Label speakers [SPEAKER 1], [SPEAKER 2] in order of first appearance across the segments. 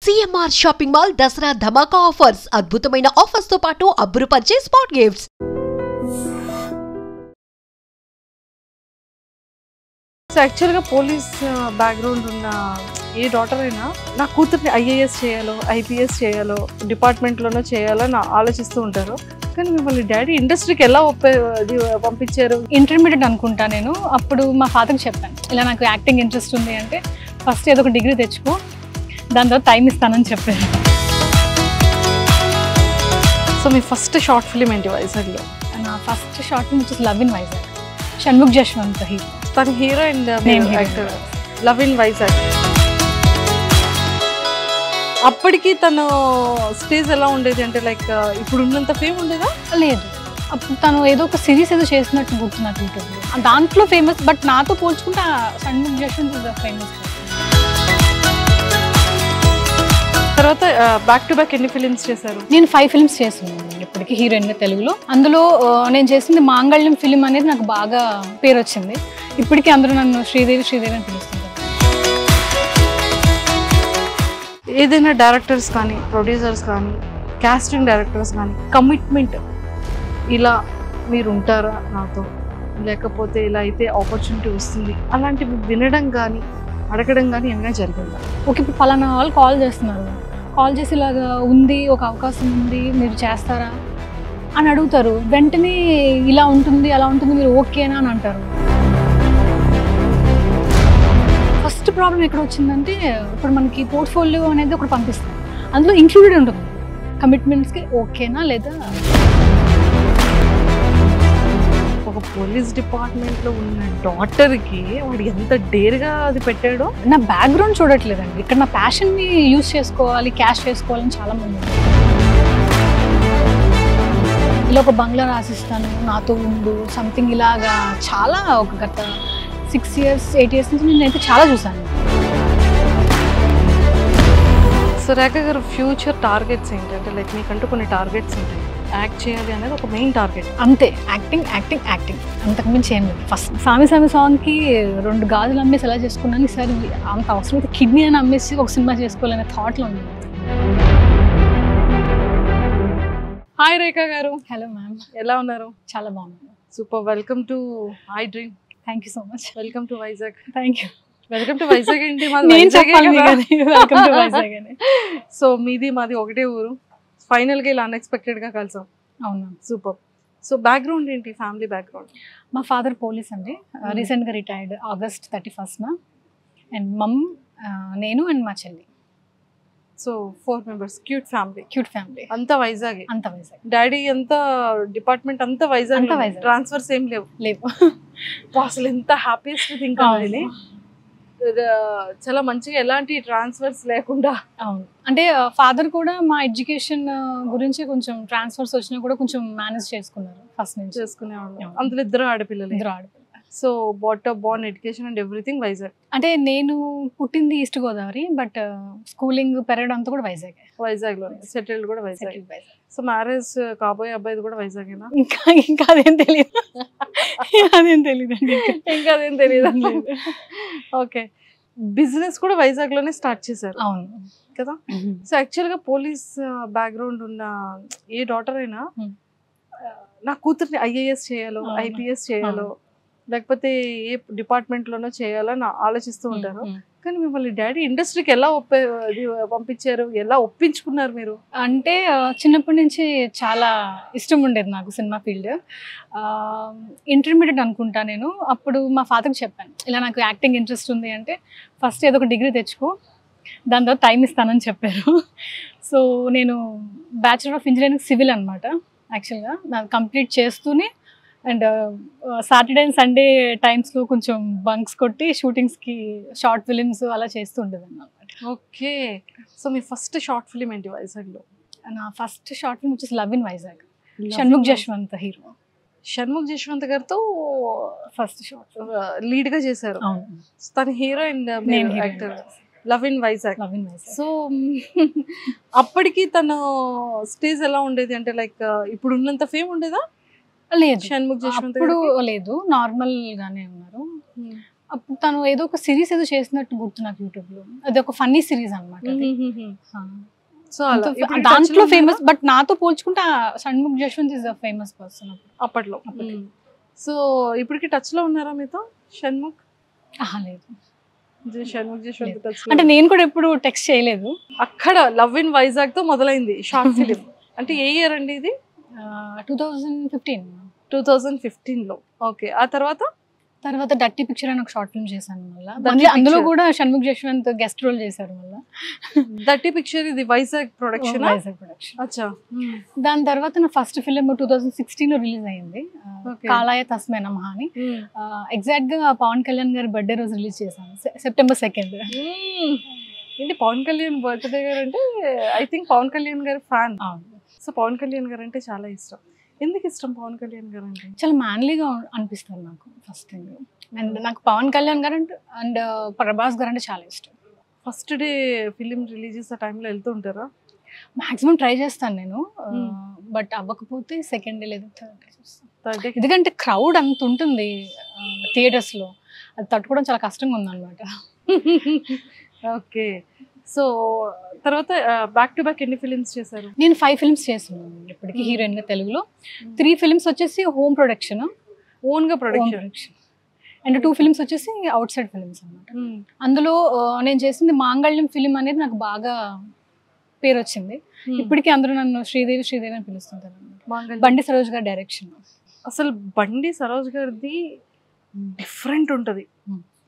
[SPEAKER 1] CMR shopping mall Dasara ధమాకా offers అద్భుతమైన offers తో పాటు అబ్బురుపరిచే స్పాట్ గిఫ్ట్స్.
[SPEAKER 2] సో యాక్చువల్గా పోలీస్ బ్యాక్గ్రౌండ్ ఉన్న ఏ డాటర్ అయినా నా కూతుర్ని ఐఏఎస్ చేయాలో ఐపీఎస్ చేయాలో డిపార్ట్మెంట్లోనో చేయాలో అని ఆలోచిస్తూ ఉంటారు. కానీ మిమ్మల్ని డాడీ ఇండస్ట్రీకి ఎలా పంపించారు?
[SPEAKER 3] ఇంటర్మీడియట్ అనుకుంటా నేను. అప్పుడు మా ఫాదర్కి చెప్పాను, ఇలా నాకు యాక్టింగ్ ఇంట్రెస్ట్ ఉంది అంటే ఫస్ట్ ఏదో ఒక డిగ్రీ తెచ్చుకో, దాని తర్వాత టైం ఇస్తానని చెప్పాను.
[SPEAKER 2] సో మీ ఫస్ట్ షార్ట్ ఫిలిం ఏంటి వైజాగ్లో?
[SPEAKER 3] నా ఫస్ట్ షార్ట్ ఫిల్మ్ వచ్చేసి love in Vizag. Shanmukh Jaswanth hero.
[SPEAKER 2] తన hero and actor. Love in Vizag. అప్పటికి తను స్టేజ్ ఎలా ఉండేది అంటే లైక్ ఇప్పుడు ఉన్నంత ఫేమ్ ఉండేదా?
[SPEAKER 3] లేదు, అప్పుడు తను ఏదో ఒక సిరీస్ ఏదో చేసినట్టు గుర్తు నాకు యూట్యూబ్లో. దాంట్లో ఫేమస్, బట్ నాతో పోల్చుకుంటే షణ్ముఖ్ జశ్వంత్ ఫేమస్.
[SPEAKER 2] తర్వాత బ్యాక్ టు బ్యాక్ ఎన్ని ఫిలిమ్స్ చేశారు?
[SPEAKER 3] నేను 5 ఫిల్మ్స్ చేస్తున్నాను ఇప్పటికి హీరోయిన్గా తెలుగులో. అందులో నేను చేసింది మాంగళ్యం ఫిలిం అనేది నాకు బాగా పేరు వచ్చింది. ఇప్పటికీ అందరూ నన్ను శ్రీదేవి అని పిలుస్తుంటారు.
[SPEAKER 2] ఏదైనా డైరెక్టర్స్ కానీ ప్రొడ్యూసర్స్ కానీ కాస్టింగ్ డైరెక్టర్స్ కానీ కమిట్మెంట్ ఇలా మీరు ఉంటారా నాతో, లేకపోతే ఇలా అయితే ఆపర్చునిటీ వస్తుంది అలాంటివి వినడం కానీ అడగడం కానీ ఏమైనా జరిగిందా?
[SPEAKER 3] ఓకే, ఇప్పుడు పలానా వాళ్ళు కాల్ చేస్తున్నారు, కాల్ చేసి ఇలాగా ఉంది, ఒక అవకాశం ఉంది, మీరు చేస్తారా అని అడుగుతారు. వెంటనే ఇలా ఉంటుంది అలా ఉంటుంది, మీరు ఓకేనా అని అంటారు. ఫస్ట్ ప్రాబ్లం ఎక్కడ వచ్చిందంటే, ఇప్పుడు మనకి పోర్ట్ఫోలియో అనేది ఒకటి పంపిస్తాం, అందులో ఇంక్లూడెడ్ ఉంటుంది కమిట్మెంట్స్కి ఓకేనా లేదా.
[SPEAKER 2] ఒక పోలీస్ డిపార్ట్మెంట్లో ఉన్న డాటర్కి వాడు ఎంత డేర్గా అది పెట్టాడో.
[SPEAKER 3] నా బ్యాక్గ్రౌండ్ చూడట్లేదండి, ఇక్కడ నా ప్యాషన్ని యూజ్ చేసుకోవాలి, క్యాష్ చేసుకోవాలని చాలామంది. ఇలా ఒక బంగ్లా రాసిస్తాను, నాతో ఉండు, సంథింగ్ ఇలాగా చాలా ఒక గత 6 years 8 years నుంచి నేనైతే చాలా చూసాను.
[SPEAKER 2] సో రేఖ గారు ఫ్యూచర్ టార్గెట్స్ ఏంటంటే లైక్ మీకంటూ కొన్ని టార్గెట్స్ ఉంటాయి, యాక్ట్ చేయాలి అనేది ఒక మెయిన్ టార్గెట్.
[SPEAKER 3] అంతే, యాక్టింగ్ యాక్టింగ్ యాక్టింగ్, అంతకుమించి ఏం లేదు. ఫస్ట్ సామి సాంగ్కి 2 గాజులు అమ్మేసి ఎలా చేసుకున్నాను, ఈసారి అంత అవసరం అయితే కిడ్నీ అని అమ్మేసి ఒక సినిమా చేసుకోవాలనే థాట్లో ఉంది.
[SPEAKER 2] హాయ్ రేఖ గారు.
[SPEAKER 3] హలో మ్యామ్,
[SPEAKER 2] ఎలా ఉన్నారు?
[SPEAKER 3] చాలా బాగున్నాను.
[SPEAKER 2] Super. Welcome to iDream.
[SPEAKER 3] Thank you so much.
[SPEAKER 2] Welcome to Vizag.
[SPEAKER 3] Thank you.
[SPEAKER 2] Welcome to Vizag ఏంటి?
[SPEAKER 3] వెల్కమ్ టు వైజాగ్ అని.
[SPEAKER 2] సో మీది మాది ఒకటే ఊరు, ఫైనల్గా ఇలా అన్ఎక్స్పెక్టెడ్గా కలిసాం.
[SPEAKER 3] అవునా,
[SPEAKER 2] సూపర్. సో బ్యాక్గ్రౌండ్ ఏంటి, ఫ్యామిలీ బ్యాక్గ్రౌండ్?
[SPEAKER 3] మా ఫాదర్ పోలీస్ అండి, రీసెంట్గా రిటైర్డ్ August 31st. అండ్ మమ్, నేను అండ్ మా చెల్లి.
[SPEAKER 2] So 4 members. Cute family.
[SPEAKER 3] Cute family.
[SPEAKER 2] అంతా వైజాగ్.
[SPEAKER 3] అంత వైజాగ్.
[SPEAKER 2] డాడీ అంతా డిపార్ట్మెంట్ అంతా వైజాగ్. ట్రాన్స్ఫర్స్ ఏం లేవు?
[SPEAKER 3] లేవు.
[SPEAKER 2] అసలు ఎంత హ్యాపీయెస్ట్ థింగ్ అది. చాలా మంచిగా ఎలాంటి ట్రాన్స్ఫర్స్ లేకుండా.
[SPEAKER 3] అవును, అంటే ఫాదర్ కూడా మా ఎడ్యుకేషన్ గురించి కొంచెం ట్రాన్స్ఫర్స్ వచ్చినా కూడా కొంచెం మేనేజ్ చేసుకున్నారు ఫస్ట్ నుంచి.
[SPEAKER 2] చేసుకునేవాళ్ళు. అందులో 2 ఆడపిల్లలు.
[SPEAKER 3] 2 ఆడపిల్లలు.
[SPEAKER 2] So Born education and everything Vizag.
[SPEAKER 3] అంటే నేను పుట్టింది ఈస్ట్ గోదావరి, బట్ స్కూలింగ్ పెరగడం అంతా కూడా
[SPEAKER 2] వైజాగ్లో. సెటిల్డ్ కూడా వైజాగ్. సో మ్యారేజ్ కాబోయే అబ్బాయిది కూడా వైజాగేనా?
[SPEAKER 3] ఇంకా అదేం తెలియదు.
[SPEAKER 2] ఇంకా అదేం తెలియదు. ఓకే. బిజినెస్ కూడా వైజాగ్లోనే స్టార్ట్ చేశారు.
[SPEAKER 3] అవును
[SPEAKER 2] కదా. సో యాక్చువల్గా పోలీస్ బ్యాక్గ్రౌండ్ ఉన్న ఏ డాటర్ అయినా నా కూతుర్ని ఐఏఎస్ చేయాలో ఐపీఎస్ చేయాలో లేకపోతే ఏ డిపార్ట్మెంట్లోనో చేయాలని ఆలోచిస్తూ ఉంటారు. కానీ మిమ్మల్ని డాడీ ఇండస్ట్రీకి ఎలా పంపించారు, ఎలా ఒప్పించుకున్నారు మీరు?
[SPEAKER 3] అంటే చిన్నప్పటి నుంచి చాలా ఇష్టం ఉండేది నాకు సినిమా ఫీల్డ్. ఇంటర్మీడియట్ అనుకుంటా నేను. అప్పుడు మా ఫాదర్కి చెప్పాను, ఇలా నాకు యాక్టింగ్ ఇంట్రెస్ట్ ఉంది అంటే ఫస్ట్ ఏదో ఒక డిగ్రీ తెచ్చుకో, దాని తర్వాత టైం ఇస్తానని చెప్పారు. సో నేను బ్యాచులర్ ఆఫ్ ఇంజనీరింగ్ సివిల్ అనమాట. యాక్చువల్గా నాకు కంప్లీట్ చేస్తూనే అండ్ సాటర్డే అండ్ సండే టైమ్స్లో కొంచెం బంక్స్ కొట్టి షూటింగ్స్కి షార్ట్ ఫిలిమ్స్ అలా చేస్తూ ఉండేదాన్ని అనమాట.
[SPEAKER 2] ఓకే. సో మీ ఫస్ట్ షార్ట్ ఫిలిం ఏంటి వైజాగ్లో?
[SPEAKER 3] నా ఫస్ట్ షార్ట్ ఫిల్మ్ వచ్చేసి love in Vizag. Shanmukh Jaswanth hero.
[SPEAKER 2] Shanmukh Jaswanth గారితో
[SPEAKER 3] ఫస్ట్ షార్ట్
[SPEAKER 2] లీడ్గా చేశారు. తన hero and actor. Love in Vizag. So అప్పటికి తను స్టేజ్ ఎలా ఉండేది అంటే లైక్ ఇప్పుడు ఉన్నంత ఫేమ్ ఉండేదా?
[SPEAKER 3] లేదు,
[SPEAKER 2] షణ్ముఖ్ జశ్వంత్
[SPEAKER 3] అప్పుడు లేదు, నార్మల్ గానే ఉన్నారు. అప్పుడు తను ఏదో ఒక సిరీస్ ఏదో చేసినట్టు గుర్తు నాకు యూట్యూబ్ లో. అది ఒక ఫన్నీ సిరీస్ అనమాట.
[SPEAKER 2] సో
[SPEAKER 3] దాంట్లో ఫేమస్, బట్ నాతో పోల్చుకుంటే Shanmukh Jaswanth is a famous person
[SPEAKER 2] అప్పట్లో. సో ఇప్పటికి టచ్ లో ఉన్నారా మీతో షణ్ముఖ్?
[SPEAKER 3] లేదు,
[SPEAKER 2] షణ్ముఖ్ జశ్వంత్ టచ్
[SPEAKER 3] అంటే నేను కూడా ఎప్పుడు టెక్స్ట్ చేయలేదు.
[SPEAKER 2] అక్కడ లవ్ ఇన్ వైజాగ్ తో మొదలైంది షార్ట్ ఫిలిం. అంటే ఏ ఇయర్ అండి ఇది? 2015 లో. ఓకే, ఆ తర్వాత
[SPEAKER 3] డర్టీ పిక్చర్ అని ఒక షార్ట్ ఫిల్మ్ చేశాను మళ్ళీ. అందులో కూడా షణ్ముఖ్ జశ్వంత్ గెస్ట్ రోల్ చేశారు మళ్ళీ.
[SPEAKER 2] డర్టీ పిక్చర్ ఇది వైజాగ్ ప్రొడక్షన్. అచ్చా.
[SPEAKER 3] దాని తర్వాత నా ఫస్ట్ ఫిలిం 2016 లో రిలీజ్ అయింది, కాలాయ తస్మే నమః అని. ఎగ్జాక్ట్ గా పవన్ కళ్యాణ్ గారి బర్త్డే రోజు రిలీజ్ చేశాను, September 2nd.
[SPEAKER 2] ఏంటి పవన్ కళ్యాణ్ బర్త్డే గారు అంటే ఐ థింక్ పవన్ కళ్యాణ్ గారి ఫ్యాన్. సో పవన్ కళ్యాణ్ గారు అంటే చాలా ఇష్టం. ఎందుకు ఇష్టం పవన్ కళ్యాణ్ గారు అంటే?
[SPEAKER 3] చాలా మ్యాన్లీగా అనిపిస్తారు నాకు ఫస్ట్ థింగ్. అండ్ నాకు పవన్ కళ్యాణ్ గారు అండ్ ప్రభాస్ గారు అంటే చాలా ఇష్టం.
[SPEAKER 2] ఫస్ట్ డే ఫిలిం రిలీజ్ చేసే టైంలో వెళ్తూ ఉంటారా?
[SPEAKER 3] మాక్సిమం ట్రై చేస్తాను నేను, బట్ అవ్వకపోతే సెకండ్ డే లేదా థర్డ్ డే. ఎందుకంటే క్రౌడ్ అంత ఉంటుంది థియేటర్స్ లో, అది తట్టుకోవడం చాలా కష్టంగా ఉందన్నమాట.
[SPEAKER 2] ఓకే, సో తర్వాత బ్యాక్ టు బ్యాక్ ఎన్ని ఫిలిమ్స్ చేశారు?
[SPEAKER 3] నేను 5 ఫిల్మ్స్ చేస్తున్నాను ఇప్పటికి హీరోయిన్ గా తెలుగులో. 3 ఫిల్మ్స్ వచ్చేసి హోమ్ ప్రొడక్షన్,
[SPEAKER 2] ఓన్ గా ప్రొడక్షన్,
[SPEAKER 3] అండ్ 2 ఫిల్మ్స్ వచ్చేసి అవుట్ సైడ్ ఫిల్మ్స్ అన్నమాట. అందులో నేను చేసింది మాంగళ్యం ఫిలిం అనేది నాకు బాగా పేరు వచ్చింది. ఇప్పటికీ అందరూ నన్ను శ్రీదేవి అని పిలుస్తుంటారు అన్నమాట. బండి సరోజ్ గారి డైరెక్షన్.
[SPEAKER 2] అసలు బండి సరోజ్ గారిది డిఫరెంట్ ఉంటుంది.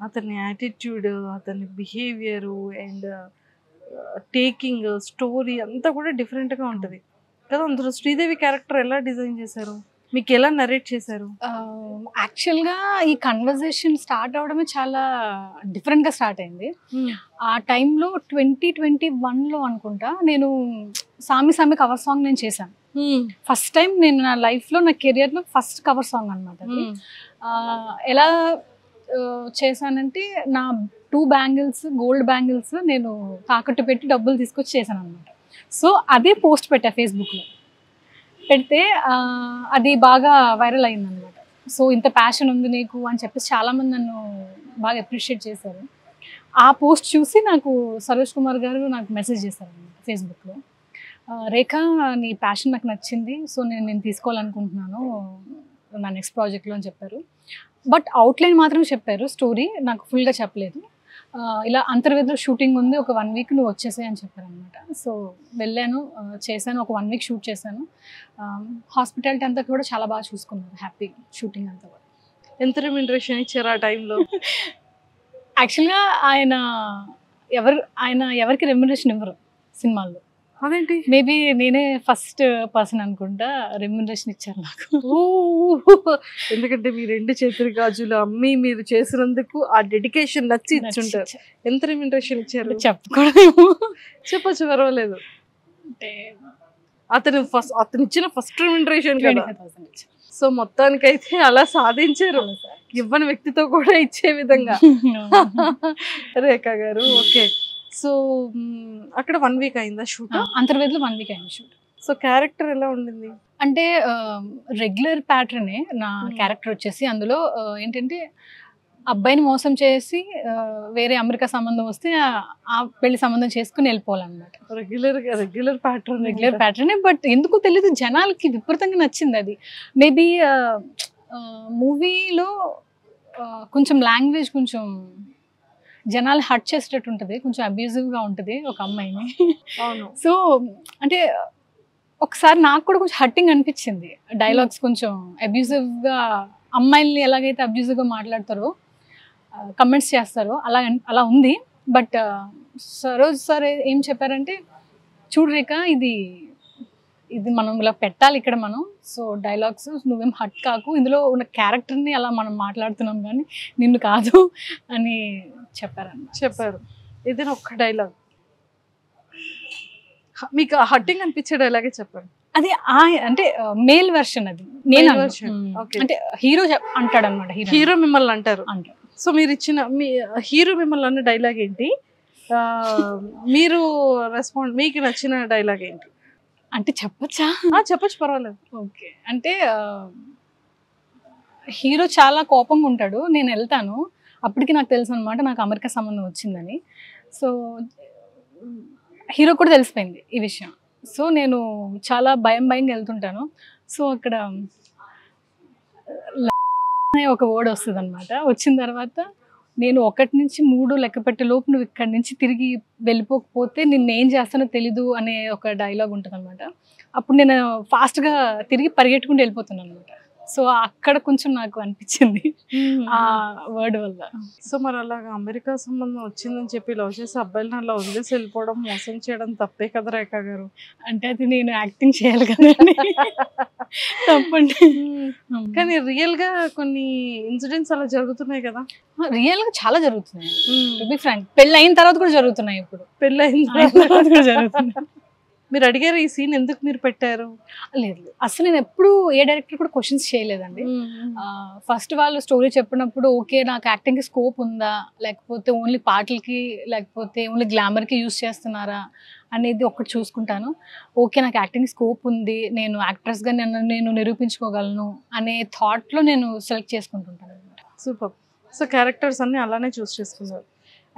[SPEAKER 2] అతని యాటిట్యూడ్, అతని బిహేవియర్ అండ్ టేకింగ్ స్టోరీ అంతా కూడా డిఫరెంట్ గా ఉంటది కదా. అందులో శ్రీదేవి క్యారెక్టర్ ఎలా డిజైన్ చేశారు, మీకు ఎలా నరేట్ చేశారు?
[SPEAKER 3] యాక్చువల్ గా ఈ కన్వర్జేషన్ స్టార్ట్ అవడమే చాలా డిఫరెంట్ గా స్టార్ట్ అయింది. ఆ టైంలో 2021 లో అనుకుంటా నేను సామి కవర్ సాంగ్ నేను చేశాను. ఫస్ట్ టైం నేను నా లైఫ్ లో, నా కెరియర్ లో ఫస్ట్ కవర్ సాంగ్ అనమాట. ఎలా చేశానంటే నా 2 బ్యాంగిల్స్, గోల్డ్ బ్యాంగిల్స్ నేను తాకట్టు పెట్టి డబ్బులు తీసుకొచ్చి చేశాను అనమాట. సో అదే పోస్ట్ పెట్టా ఫేస్బుక్లో. పెడితే అది బాగా వైరల్ అయిందనమాట. సో ఇంత ప్యాషన్ ఉంది నీకు అని చెప్పేసి చాలామంది నన్ను బాగా అప్రిషియేట్ చేశారు. ఆ పోస్ట్ చూసి నాకు సరోజ్ కుమార్ గారు నాకు మెసేజ్ చేశారు అనమాట ఫేస్బుక్లో. రేఖ, నీ ప్యాషన్ నాకు నచ్చింది, సో నేను తీసుకోవాలనుకుంటున్నాను నా నెక్స్ట్ ప్రాజెక్ట్లో అని చెప్పారు. బట్ అవుట్లైన్ మాత్రం చెప్పారు, స్టోరీ నాకు ఫుల్గా చెప్పలేదు. ఇలా అంతర్వేదిలో షూటింగ్ ఉంది, ఒక 1 వీక్ నువ్వు వచ్చేసాయి అని చెప్పారు అనమాట. సో వెళ్ళాను, చేశాను, ఒక 1 వీక్ షూట్ చేశాను. హాస్పిటాలిటీ అంతా కూడా చాలా బాగా చూసుకున్నారు, హ్యాపీ షూటింగ్ అంతా కూడా.
[SPEAKER 2] ఎంత రెమ్యునరేషన్ ఇచ్చారు ఆ టైంలో?
[SPEAKER 3] యాక్చువల్గా ఆయన ఎవరికి రెమ్యునరేషన్ ఇవ్వరు సినిమాల్లో.
[SPEAKER 2] అదేంటి?
[SPEAKER 3] మేబీ నేనే ఫస్ట్ పర్సన్ అనుకుంటా రెమ్యునరేషన్ ఇచ్చారు నాకు.
[SPEAKER 2] ఎందుకంటే మీ 2 చేతుల గాజులు అమ్మి మీరు చేసినందుకు ఆ డెడికేషన్ నచ్చి ఇచ్చుంటారు. ఎంత రెమ్యునరేషన్ ఇచ్చారు?
[SPEAKER 3] చెప్పకూడదు,
[SPEAKER 2] చెప్పచ్చు, పర్వాలేదు.
[SPEAKER 3] అంటే
[SPEAKER 2] అతను ఇచ్చిన ఫస్ట్ రెమ్యునరేషన్ కదా. సో మొత్తానికైతే అలా సాధించారు, ఇవ్వని వ్యక్తితో కూడా ఇచ్చే విధంగా. రేఖ గారు, ఓకే. సో అక్కడ 1 వీక్ అయిందా షూట్?
[SPEAKER 3] అంతర్వేదిలో 1 వీక్ అయింది షూట్.
[SPEAKER 2] సో క్యారెక్టర్ ఎలా ఉండింది?
[SPEAKER 3] అంటే రెగ్యులర్ ప్యాటర్నే నా క్యారెక్టర్ వచ్చేసి. అందులో ఏంటంటే అబ్బాయిని మోసం చేసి వేరే అమెరికా సంబంధం వస్తే ఆ పెళ్లి సంబంధం చేసుకుని వెళ్ళిపోవాలన్నమాట.
[SPEAKER 2] రెగ్యులర్
[SPEAKER 3] ప్యాటర్నే. బట్ ఎందుకో తెలీదు, జనాలకి విపరీతంగా నచ్చింది అది. మేబీ మూవీలో కొంచెం లాంగ్వేజ్ కొంచెం జనాలు హర్ట్ చేసేటట్టు ఉంటుంది, కొంచెం అబ్యూజివ్గా ఉంటుంది ఒక అమ్మాయిని. సో అంటే ఒకసారి నాకు కూడా కొంచెం హర్టింగ్ అనిపించింది. డైలాగ్స్ కొంచెం అబ్యూజివ్గా, అమ్మాయిల్ని ఎలాగైతే అబ్యూజివ్గా మాట్లాడతారో, కమెంట్స్ చేస్తారో అలా ఉంది. బట్ సరోజ్ సార్ ఏం చెప్పారంటే, చూడు రేఖ, ఇది మనం ఇలా పెట్టాలి ఇక్కడ మనం. సో డైలాగ్స్ నువ్వేం హట్ కాకు, ఇందులో ఉన్న క్యారెక్టర్ని అలా మనం మాట్లాడుతున్నాం కానీ నిన్ను కాదు అని చెప్పారు. ఏదైనా ఒక్క డైలాగ్
[SPEAKER 2] మీకు హట్టింగ్ అనిపించే డైలాగే చెప్పండి.
[SPEAKER 3] అది అంటే మేల్ వెర్షన్, అది నేను అంటే హీరో అంటాడు అనమాట.
[SPEAKER 2] హీరో మిమ్మల్ని అంటారు. సో మీరు ఇచ్చిన మీ హీరో మిమ్మల్ని అన్న డైలాగ్ ఏంటి? మీరు రెస్పాండ్, మీకు నచ్చిన డైలాగ్ ఏంటి
[SPEAKER 3] అంటే చెప్పచ్చా?
[SPEAKER 2] చెప్పచ్చు, పర్వాలేదు.
[SPEAKER 3] ఓకే, అంటే హీరో చాలా కోపంగా ఉంటాడు, నేను వెళ్తాను, అప్పటికి నాకు తెలుసు అనమాట నాకు అమెరికా సంబంధం వచ్చిందని. సో హీరో కూడా తెలిసిపోయింది ఈ విషయం. సో నేను చాలా భయంగా వెళ్తుంటాను. సో అక్కడ అనే ఒక వర్డ్ వస్తుంది అనమాట. వచ్చిన తర్వాత నేను 1 నుంచి 3 లెక్క పెట్టే లోపు నువ్వు ఇక్కడి నుంచి తిరిగి వెళ్ళిపోకపోతే నిన్ను ఏం చేస్తానో తెలీదు అనే ఒక డైలాగ్ ఉంటుంది అనమాట. అప్పుడు నేను ఫాస్ట్గా తిరిగి పరిగెట్టుకుంటూ వెళ్ళిపోతున్నాను అనమాట. సో అక్కడ కొంచెం నాకు అనిపించింది ఆ వర్డ్ వల్ల.
[SPEAKER 2] సో మరి అలాగా అమెరికా సంబంధం వచ్చిందని చెప్పి లవ్ చేసి అబ్బాయిలను అలా వదిలేసి వెళ్ళిపోవడం, మోసం చేయడం తప్పే కదా రేఖ గారు.
[SPEAKER 3] అంటే అది నేను యాక్టింగ్ చేయాలి కదండి, తప్పండి.
[SPEAKER 2] కానీ రియల్ గా కొన్ని ఇన్సిడెంట్స్ అలా జరుగుతున్నాయి కదా.
[SPEAKER 3] రియల్ గా చాలా జరుగుతున్నాయి. టు బి ఫ్రాంక్, పెళ్ళి అయిన తర్వాత కూడా జరుగుతున్నాయి. ఇప్పుడు
[SPEAKER 2] పెళ్ళి అయిన
[SPEAKER 3] తర్వాత కూడా జరుగుతున్నాయి.
[SPEAKER 2] మీరు అడిగారు ఈ సీన్ ఎందుకు మీరు పెట్టారు?
[SPEAKER 3] లేదు, అసలు నేను ఎప్పుడు ఏ డైరెక్టర్ కూడా క్వశ్చన్స్ చేయలేదండి. ఫస్ట్ వాళ్ళు స్టోరీ చెప్పినప్పుడు ఓకే నాకు యాక్టింగ్కి స్కోప్ ఉందా, లేకపోతే ఓన్లీ పాటలకి లేకపోతే ఓన్లీ గ్లామర్కి యూస్ చేస్తున్నారా అనేది ఒకటి చూసుకుంటాను. ఓకే నాకు యాక్టింగ్ స్కోప్ ఉంది, నేను యాక్ట్రెస్గా నేను నిరూపించుకోగలను అనే థాట్లో నేను సెలెక్ట్ చేసుకుంటుంటాను అనమాట.
[SPEAKER 2] సూపర్. సో క్యారెక్టర్స్ అన్నీ అలానే చూస్ చేసుకున్నారు.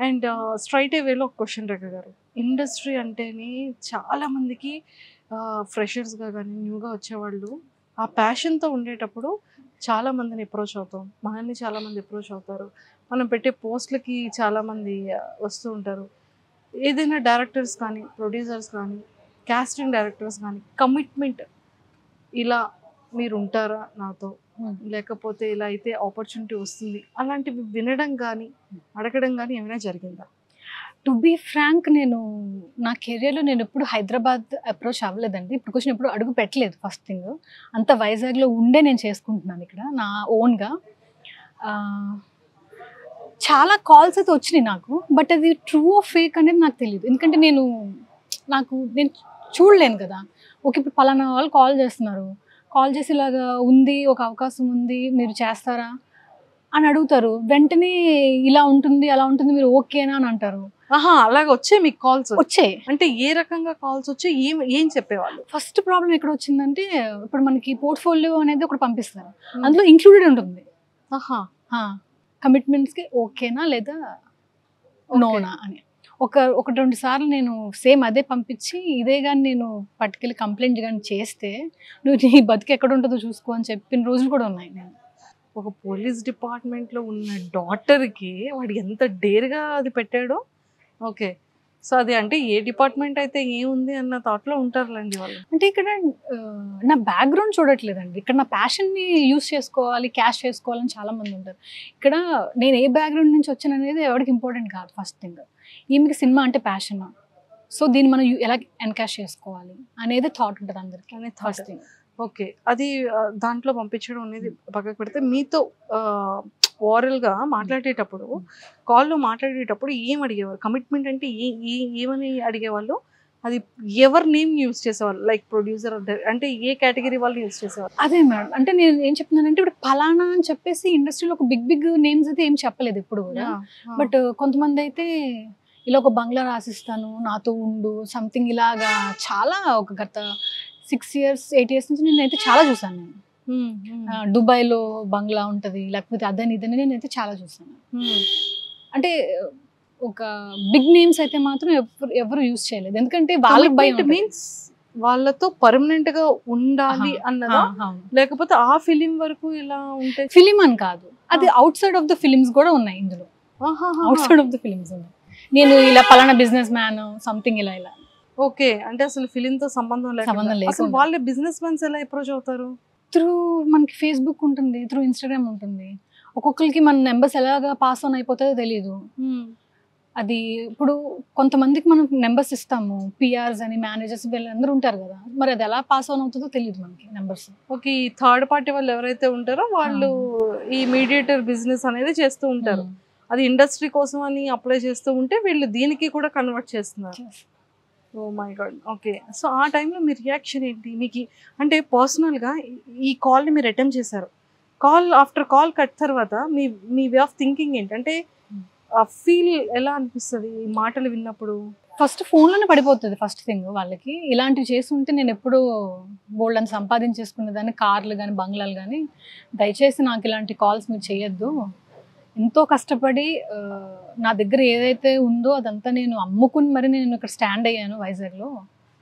[SPEAKER 2] అండ్ స్ట్రైట్ వేలో ఒక క్వశ్చన్ రేఖ గారు, ఇండస్ట్రీ అంటేనే చాలామందికి ఫ్రెషర్స్గా కానీ న్యూగా వచ్చేవాళ్ళు ఆ ప్యాషన్తో ఉండేటప్పుడు చాలామందిని అప్రోచ్ అవుతాం, మనల్ని చాలామంది అప్రోచ్ అవుతారు, మనం పెట్టే పోస్టులకి చాలామంది వస్తూ ఉంటారు. ఏదైనా డైరెక్టర్స్ కానీ ప్రొడ్యూసర్స్ కానీ కాస్టింగ్ డైరెక్టర్స్ కానీ కమిట్మెంట్ ఇలా మీరు ఉంటారా నాతో, లేకపోతే ఇలా అయితే ఆపర్చునిటీ వస్తుంది అలాంటివి వినడం కానీ అడగడం కానీ ఏమైనా జరిగిందా?
[SPEAKER 3] టు బీ ఫ్రాంక్, నేను నా కెరియర్లో నేను ఎప్పుడు హైదరాబాద్ అప్రోచ్ అవ్వలేదండి. ఇప్పుడు కొంచెం ఎప్పుడు అడుగు పెట్టలేదు. ఫస్ట్ థింగ్ అంతా వైజాగ్లో ఉండే నేను చేసుకుంటున్నాను ఇక్కడ నా ఓన్గా. చాలా కాల్స్ అయితే వచ్చినాయి నాకు, బట్ అది ట్రూ ఆఫ్ ఫేక్ అనేది నాకు తెలియదు. ఎందుకంటే నేను చూడలేను కదా. ఓకే ఇప్పుడు పలానా వాళ్ళు కాల్ చేస్తున్నారు, కాల్ చేసి ఇలాగా ఉంది ఒక అవకాశం ఉంది మీరు చేస్తారా అని అడుగుతారు. వెంటనే ఇలా ఉంటుంది అలా ఉంటుంది మీరు ఓకేనా అని అంటారు.
[SPEAKER 2] అలాగే వచ్చే మీకు కాల్స్
[SPEAKER 3] వచ్చాయి.
[SPEAKER 2] అంటే ఏ రకంగా కాల్స్ వచ్చి ఏం చెప్పేవాళ్ళు?
[SPEAKER 3] ఫస్ట్ ప్రాబ్లం ఎక్కడ వచ్చిందంటే, ఇప్పుడు మనకి పోర్ట్ఫోలియో అనేది ఒకటి పంపిస్తారు, అందులో ఇంక్లూడెడ్ ఉంటుంది కమిట్మెంట్స్కి ఓకేనా లేదా నోనా అని. ఒకటి 2 సార్లు నేను సేమ్ అదే పంపించి ఇదే కానీ నేను పట్టుకెళ్ళి కంప్లైంట్ కానీ చేస్తే నువ్వు నీ బతికి ఎక్కడ ఉంటుందో చూసుకో అని చెప్పిన రోజులు కూడా ఉన్నాయి. నేను
[SPEAKER 2] ఒక పోలీస్ డిపార్ట్మెంట్లో ఉన్న డాటర్కి వాడు ఎంత డేర్గా అది పెట్టాడో. ఓకే, సో అది అంటే ఏ డిపార్ట్మెంట్ అయితే ఏముంది అన్న థాట్లో ఉంటారులేండి వాళ్ళు.
[SPEAKER 3] అంటే ఇక్కడ నా బ్యాక్గ్రౌండ్ చూడట్లేదండి, ఇక్కడ నా ప్యాషన్ని యూస్ చేసుకోవాలి, క్యాష్ చేసుకోవాలని చాలామంది ఉంటారు. ఇక్కడ నేను ఏ బ్యాక్గ్రౌండ్ నుంచి వచ్చాను అనేది ఎవరికి ఇంపార్టెంట్ కాదు. ఫస్ట్ థింగ్ ఈమెకి సినిమా అంటే ప్యాషన్, సో దీన్ని మనం ఎలా ఎన్కాష్ చేసుకోవాలి అనేది థాట్ ఉంటుంది అందరికీ అనే ఫస్ట్ థింగ్.
[SPEAKER 2] ఓకే, అది దాంట్లో పంపించడం అనేది పక్కకు పెడితే మీతో ఓరల్గా మాట్లాడేటప్పుడు కాల్లో మాట్లాడేటప్పుడు ఏం అడిగేవారు? కమిట్మెంట్ అంటే ఏమని అడిగేవాళ్ళు? అది ఎవరి నేమ్ యూజ్ చేసేవాళ్ళు? లైక్ ప్రొడ్యూసర్ అంటే ఏ కేటగిరీ వాళ్ళు యూజ్ చేసేవాళ్ళు?
[SPEAKER 3] అదే మేడం, అంటే నేను ఏం చెప్తున్నానంటే ఇప్పుడు ఫలానా అని చెప్పేసి ఇండస్ట్రీలో ఒక బిగ్ నేమ్స్ అయితే ఏం చెప్పలేదు ఇప్పుడు కూడా. బట్ కొంతమంది అయితే ఇలా ఒక బంగ్లా రాసిస్తాను నాతో ఉండు సంథింగ్ ఇలాగా చాలా ఒక గత 6 years 8 years నుంచి నేనైతే చాలా చూసాను. నేను దుబాయ్లో బంగ్లా ఉంటుంది, లేకపోతే అదని ఇదని నేనైతే చాలా చూసాను. అంటే ఒక బిగ్ నేమ్స్ అయితే మాత్రం ఎవరు యూజ్ చేయలేదు, ఎందుకంటే వాళ్ళకి భయం.
[SPEAKER 2] మీన్స్ వాళ్ళతో పర్మనెంట్ గా ఉండాలి అన్నదా, లేకపోతే ఆ ఫిలిం వరకు ఇలా ఉంటే?
[SPEAKER 3] ఫిలిం అని కాదు, అది out side of the films కూడా ఉన్నాయి ఇందులో. Out side of the films ఉన్నాయి. నేను ఇలా పలానా బిజినెస్ మ్యాన్ సంథింగ్ ఇలా.
[SPEAKER 2] ఓకే, అంటే అసలు ఫిలిం తో సంబంధం లేదు. అసలు వాళ్ళే బిజినెస్ మ్యాన్స్ ఎలా అప్రోచ్ అవుతారు?
[SPEAKER 3] త్రూ మనకి ఫేస్బుక్ ఉంటుంది, త్రూ ఇన్స్టాగ్రామ్ ఉంటుంది. ఒక్కొక్కరికి మన నెంబర్స్ ఎలాగా పాస్ ఆన్ అయిపోతుందో తెలియదు. అది ఇప్పుడు కొంతమందికి మనం నెంబర్స్ ఇస్తాము, పిఆర్స్ అని మేనేజర్స్ వీళ్ళందరూ ఉంటారు కదా, మరి అది ఎలా పాస్ ఆన్ అవుతుందో తెలియదు మనకి నెంబర్స్.
[SPEAKER 2] ఓకే, ఈ థర్డ్ పార్టీ వాళ్ళు ఎవరైతే ఉంటారో వాళ్ళు ఈ మీడియేటర్ బిజినెస్ అనేది చేస్తూ ఉంటారు. అది ఇండస్ట్రీ కోసం అని అప్లై చేస్తూ ఉంటే వీళ్ళు దీనికి కూడా కన్వర్ట్ చేస్తున్నారు. Oh my god. Okay, so ఆ టైంలో మీ రియాక్షన్ ఏంటి? మీకు అంటే పర్సనల్గా ఈ కాల్ని మీరు అటెంప్ట్ చేశారు, కాల్ ఆఫ్టర్ కాల్ కట్ తర్వాత మీ వే ఆఫ్ థింకింగ్ ఏంటి? అంటే ఫీల్ ఎలా అనిపిస్తుంది ఈ మాటలు విన్నప్పుడు?
[SPEAKER 3] ఫస్ట్ ఫోన్లోనే పడిపోతుంది ఫస్ట్ థింగ్ వాళ్ళకి. ఇలాంటివి చేస్తుంటే నేను ఎప్పుడు బోల్డ్ అని సంపాదించేసుకునేదాన్ని, కార్లు కానీ బంగ్లాలు కానీ. దయచేసి నాకు ఇలాంటి కాల్స్ మీరు చేయొద్దు, ఎంతో కష్టపడి నా దగ్గర ఏదైతే ఉందో అదంతా నేను అమ్ముకుని మరి నేను ఇక్కడ స్టాండ్ అయ్యాను వైజాగ్లో.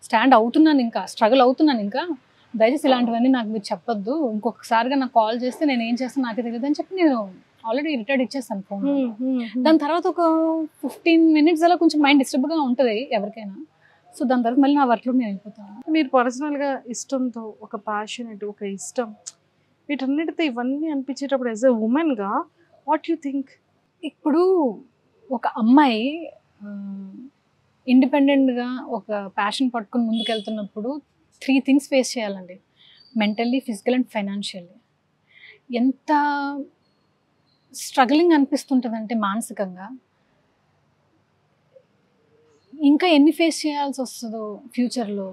[SPEAKER 3] స్టాండ్ అవుతున్నాను, ఇంకా స్ట్రగుల్ అవుతున్నాను. ఇంకా దయచేసి ఇలాంటివన్నీ నాకు మీరు చెప్పొద్దు, ఇంకొకసారిగా నాకు కాల్ చేస్తే నేను ఏం చేస్తాను నాకే తెలియదు అని చెప్పి నేను ఆల్రెడీ రిటైర్డ్ ఇచ్చేస్తాను ఫోన్. దాని తర్వాత ఒక 15 minutes అలా కొంచెం మైండ్ డిస్టర్బ్గా ఉంటుంది ఎవరికైనా. సో దాని తర్వాత మళ్ళీ నా వర్క్లో నేను వెళ్ళిపోతాను.
[SPEAKER 2] మీరు పర్సనల్గా ఇష్టంతో ఒక ప్యాషనేట్, ఒక ఇష్టం, వీటన్నిటితో ఇవన్నీ అనిపించేటప్పుడు యాజ్ ఎ ఉమెన్గా వాట్ యు థింక్?
[SPEAKER 3] ఇప్పుడు ఒక అమ్మాయి ఇండిపెండెంట్గా ఒక ప్యాషన్ పట్టుకుని ముందుకెళ్తున్నప్పుడు 3 things ఫేస్ చేయాలండి. Mentally, physical and financially. ఎంత స్ట్రగ్లింగ్ అనిపిస్తుంటుందంటే మానసికంగా, ఇంకా ఎన్ని ఫేస్ చేయాల్సి వస్తుందో ఫ్యూచర్లో.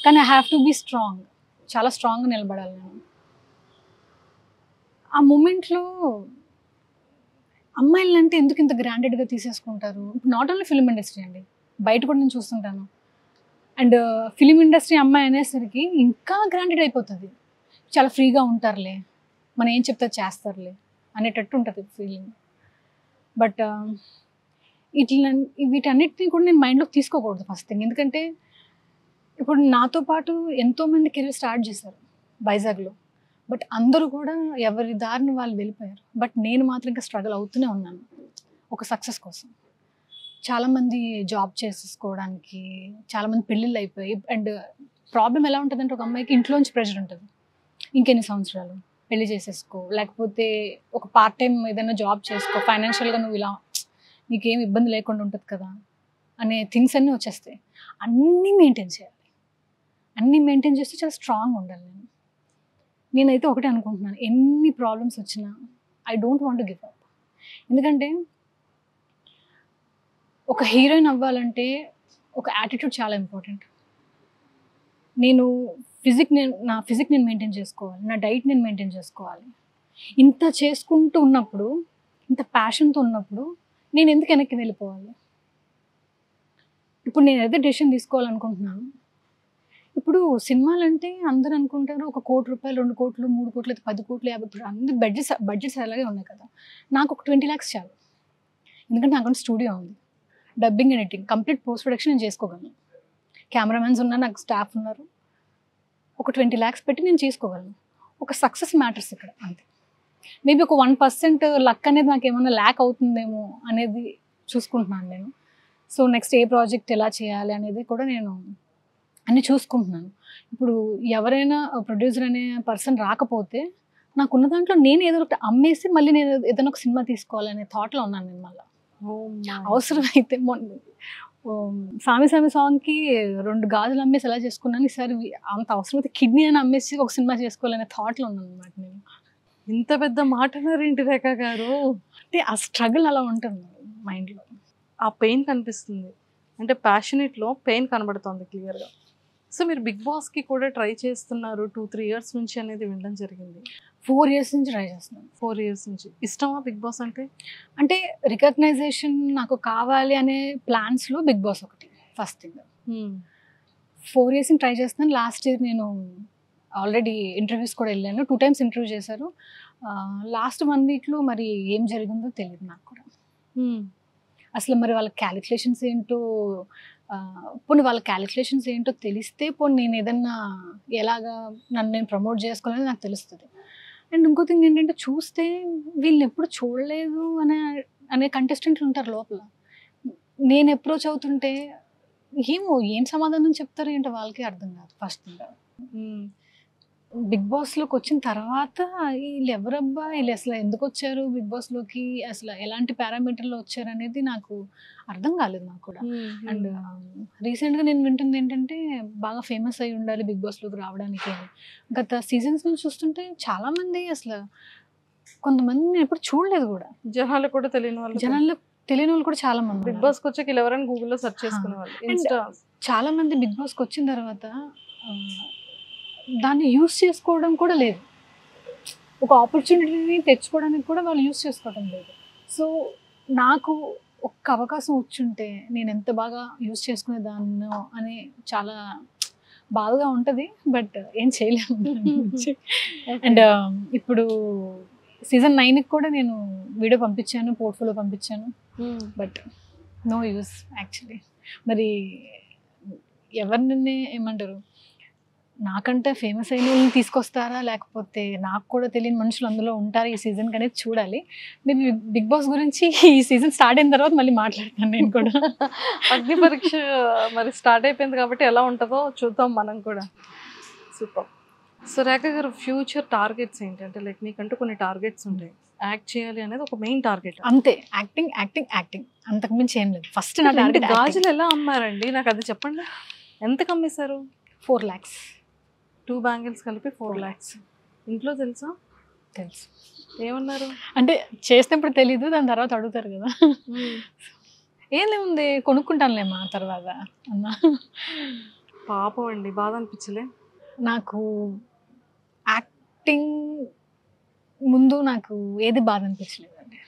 [SPEAKER 3] కానీ I have to be strong, చాలా స్ట్రాంగ్గా నిలబడాలి నేను. ఆ మూమెంట్లో అమ్మాయిలు అంటే ఎందుకు ఇంత గ్రాండెడ్గా తీసేసుకుంటారు? నాట్ ఓన్లీ ఫిలిం ఇండస్ట్రీ అండి, బయట కూడా నేను చూస్తుంటాను. అండ్ ఫిలిం ఇండస్ట్రీ అమ్మాయి అనేసరికి ఇంకా గ్రాండెడ్ అయిపోతుంది. చాలా ఫ్రీగా ఉంటారులే, మనం ఏం చెప్తే చేస్తారులే అనేటట్టు ఉంటుంది ఫీలింగ్. బట్ ఇట్లా వీటన్నిటిని కూడా నేను మైండ్లోకి తీసుకోకూడదు ఫస్ట్ థింగ్. ఎందుకంటే ఇప్పుడు నాతో పాటు ఎంతోమంది కెరీర్ స్టార్ట్ చేశారు వైజాగ్లో. బట్ అందరూ కూడా ఎవరి దారిని వాళ్ళు వెళ్ళిపోయారు. బట్ నేను మాత్రం ఇంకా స్ట్రగుల్ అవుతూనే ఉన్నాను ఒక సక్సెస్ కోసం. చాలామంది జాబ్ చేసేసుకోవడానికి, చాలామంది పెళ్ళిళ్ళు అయిపోయి. అండ్ ప్రాబ్లం ఎలా ఉంటుందంటే ఒక అమ్మాయికి ఇంట్లోంచి ప్రెషర్ ఉంటుంది, ఇంకెన్ని సంవత్సరాలు పెళ్లి చేసేసుకో, లేకపోతే ఒక పార్ట్ టైం ఏదైనా జాబ్ చేసుకో, ఫైనాన్షియల్గా నువ్వు ఇలా నీకేం ఇబ్బంది లేకుండా ఉంటుంది కదా అనే థింగ్స్ అన్నీ వచ్చేస్తాయి. అన్నీ మెయింటైన్ చేయాలి, అన్నీ మెయింటైన్ చేస్తే చాలా స్ట్రాంగ్ ఉండాలి. నేనైతే ఒకటే అనుకుంటున్నాను, ఎన్ని ప్రాబ్లమ్స్ వచ్చినా I don't want to give up. ఎందుకంటే ఒక హీరోయిన్ అవ్వాలంటే ఒక యాటిట్యూడ్ చాలా ఇంపార్టెంట్. నా ఫిజిక్ నేను మెయింటైన్ చేసుకోవాలి, నా డైట్ నేను మెయింటైన్ చేసుకోవాలి. ఇంత చేసుకుంటూ ఉన్నప్పుడు, ఇంత ప్యాషన్తో ఉన్నప్పుడు నేను ఎందుకు వెనక్కి వెళ్ళిపోవాలి? ఇప్పుడు నేను ఏదో డెసిషన్ తీసుకోవాలనుకుంటున్నాను. ఇప్పుడు సినిమాలు అంటే అందరూ అనుకుంటారు ఒక 1 కోటి రూపాయలు, 2 కోట్లు, 3 కోట్లు, 10 కోట్లు, 50 కోట్లు, అన్ని బడ్జెట్స్ అలాగే ఉన్నాయి కదా. నాకు ఒక 20 lakhs చాలు. ఎందుకంటే నాకు స్టూడియో ఉంది, dubbing, editing, complete post production నేను చేసుకోగలను. కెమెరామెన్స్ ఉన్నారు, నాకు స్టాఫ్ ఉన్నారు. ఒక 20 lakhs పెట్టి నేను చేసుకోగలను. ఒక సక్సెస్ మ్యాటర్స్ ఇక్కడ అంతే. మేబీ ఒక 1% లక్ అనేది నాకు ఏమైనా ల్యాక్ అవుతుందేమో అనేది చూసుకుంటున్నాను నేను. సో నెక్స్ట్ ఏ ప్రాజెక్ట్ ఎలా చేయాలి అనేది కూడా నేను అన్నీ చూసుకుంటున్నాను. ఇప్పుడు ఎవరైనా ప్రొడ్యూసర్ అనే పర్సన్ రాకపోతే నాకున్న దాంట్లో నేను ఏదో ఒకటి అమ్మేసి మళ్ళీ నేను ఏదైనా ఒక సినిమా తీసుకోవాలనే థాట్లో ఉన్నాను నేను. మళ్ళీ అవసరమైతే సామి సాంగ్కి 2 గాజులు అమ్మేసి ఎలా చేసుకున్నాను, ఈసారి అంత అవసరమైతే కిడ్నీ అని అమ్మేసి ఒక సినిమా చేసుకోవాలనే థాట్లో ఉన్నాను అనమాట నేను.
[SPEAKER 2] ఇంత పెద్ద మాట అన్నారేంటి రేఖ గారు?
[SPEAKER 3] అంటే ఆ స్ట్రగుల్ అలా ఉంటుంది మైండ్లో.
[SPEAKER 2] ఆ పెయిన్ కనిపిస్తుంది, అంటే ప్యాషనేట్లో పెయిన్ కనబడుతుంది క్లియర్గా. సో మీరు బిగ్ బాస్కి కూడా ట్రై చేస్తున్నారు 2-3 years నుంచి అనేది వినడం జరిగింది.
[SPEAKER 3] 4 years నుంచి ట్రై చేస్తున్నాను.
[SPEAKER 2] 4 years నుంచి. ఇష్టమా బిగ్ బాస్ అంటే?
[SPEAKER 3] అంటే రికగ్నైజేషన్ నాకు కావాలి అనే ప్లాన్స్లో బిగ్ బాస్ ఒకటి ఫస్ట్ థింగ్. 4 years ట్రై చేస్తున్నాను. లాస్ట్ ఇయర్ నేను ఆల్రెడీ ఇంటర్వ్యూస్ కూడా వెళ్ళాను, 2 times ఇంటర్వ్యూ చేశారు. లాస్ట్ 1 weekలో మరి ఏం జరిగిందో తెలియదు నాకు కూడా. అసలు మరి వాళ్ళ క్యాలిక్యులేషన్స్ ఏంటో, పోనీ వాళ్ళ క్యాలిక్యులేషన్స్ ఏంటో తెలిస్తే పోనీ నేను ఏదన్నా ఎలాగా నన్ను నేను ప్రమోట్ చేసుకోవాలని నాకు తెలుస్తుంది. అండ్ ఇంకో థింగ్ ఏంటంటే చూస్తే వీళ్ళని ఎప్పుడు చూడలేదు అనే కంటెస్టెంట్లు ఉంటారు లోపల. నేను అప్రోచ్ అవుతుంటే ఏం సమాధానం చెప్తారు ఏంటో వాళ్ళకే అర్థం కాదు ఫస్ట్ థింగ్. బిగ్ బాస్లోకి వచ్చిన తర్వాత వీళ్ళు ఎవరబ్బా, వీళ్ళు అసలు ఎందుకు వచ్చారు బిగ్ బాస్లోకి, అసలు ఎలాంటి పారామీటర్లో వచ్చారు అనేది నాకు అర్థం కాలేదు నాకు కూడా. అండ్ రీసెంట్గా నేను వింటుంది ఏంటంటే బాగా ఫేమస్ అయి ఉండాలి బిగ్ బాస్లోకి రావడానికి. గత సీజన్స్ నుంచి చూస్తుంటే చాలామంది అసలు కొంతమంది నేను ఎప్పుడు చూడలేదు కూడా.
[SPEAKER 2] జనాలు కూడా తెలియని
[SPEAKER 3] వాళ్ళు కూడా చాలా మంది
[SPEAKER 2] బిగ్ బాస్కి వచ్చాక వీళ్ళు ఎవరైనా గూగుల్లో సెర్చ్ చేసుకునే వాళ్ళు.
[SPEAKER 3] చాలా మంది బిగ్ బాస్కి వచ్చిన తర్వాత దాన్ని యూస్ చేసుకోవడం కూడా లేదు. ఒక ఆపర్చునిటీని తెచ్చుకోవడానికి కూడా వాళ్ళు యూస్ చేసుకోవడం లేదు. సో నాకు ఒక్క అవకాశం వచ్చుంటే నేను ఎంత బాగా యూస్ చేసుకునేదాన్నో అని చాలా బాధగా ఉంటుంది. బట్ ఏం చేయలేము. అండ్ ఇప్పుడు సీజన్ 9కి కూడా నేను వీడియో పంపించాను, పోర్ట్ఫోలియో పంపించాను, బట్ నో యూస్ యాక్చువల్లీ. మరి ఎవరిని ఏమంటారు, నాకంటే ఫేమస్ అయిన వాళ్ళని తీసుకొస్తారా లేకపోతే నాకు కూడా తెలియని మనుషులు అందులో ఉంటారా ఈ సీజన్కి అనేది చూడాలి. నేను బిగ్ బాస్ గురించి ఈ సీజన్ స్టార్ట్ అయిన తర్వాత మళ్ళీ మాట్లాడతాను నేను కూడా.
[SPEAKER 2] అగ్ని పరీక్ష మరి స్టార్ట్ అయిపోయింది కాబట్టి ఎలా ఉంటుందో చూద్దాం మనం కూడా. సూపర్. సో రేఖ గారు, ఫ్యూచర్ టార్గెట్స్ ఏంటంటే లైక్ మీకంటూ కొన్ని టార్గెట్స్ ఉంటాయి, యాక్ట్ చేయాలి అనేది ఒక మెయిన్ టార్గెట్.
[SPEAKER 3] అంతే, యాక్టింగ్ యాక్టింగ్ యాక్టింగ్, అంతకు మించి ఏం లేదు. ఫస్ట్ నా టార్గెట్
[SPEAKER 2] గాజులు ఎలా అమ్మారండి, నాకు అది చెప్పండి. ఎంతకు అమ్మేశారు?
[SPEAKER 3] 4 lakhs.
[SPEAKER 2] 2 బ్యాంగిల్స్ కలిపి 4 lakhs. ఇంట్లో తెలుసా?
[SPEAKER 3] తెలుసు.
[SPEAKER 2] ఏమన్నారు?
[SPEAKER 3] అంటే చేసినప్పుడు తెలీదు, దాని తర్వాత అడుగుతారు కదా. ఏముంది కొనుక్కుంటానులేమా తర్వాత అన్నా.
[SPEAKER 2] పాపం అండి, బాధ అనిపించలే? నాకు
[SPEAKER 3] యాక్టింగ్ ముందు నాకు ఏది బాధ అనిపించలేదండి